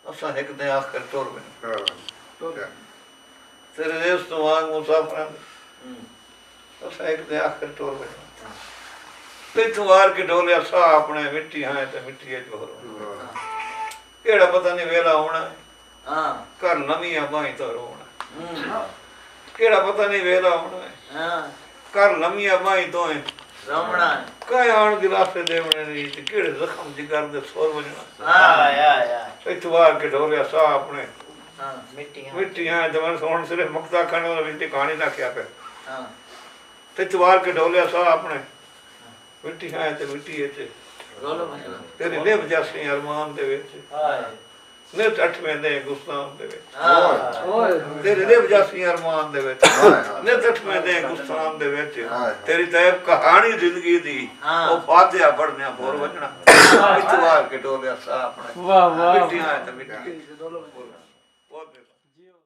असां हिकु दिन आख़िर टुर वञूं तेरे देश तो वांग मुसाफ़िरनि असां हिकु दिन आख़िर टुर वञूं पिठ वार के ढोलिया सा अपने मिट्टी हाँ तो मिट्टी जो केड़ा पता नहीं वेला होना है कर नवी बाई तो रोना केड़ा पता नहीं वेला होना है कर नवी बाई तो है रोमना कई आण गिलासे देवने नहीं ते केड़े जख्म जिगर दे सोर वजना पिठ वार के ढोलिया सा अपने मिट्टी हाँ तो मैं सोन सिर्फ मुक्ता खाने वाला मिट्टी कहानी ना क्या पे पिठ वार के ढोलिया सा अपने मिट्टी है ते मिट्टी है ते तेरे लिव जासी अरमान दे विच नित अठवें दे गुस्तान दे विच तेरे लिव जासी अरमान दे विच नित अठवें दे गुस्तान दे विच तेरी तैब कहानी जिंदगी दी ओ फातिहा पढ़ने बोर वजना इतवार के डोले सा अपने वाह वाह मिट्टी है ते मिट्टी बहुत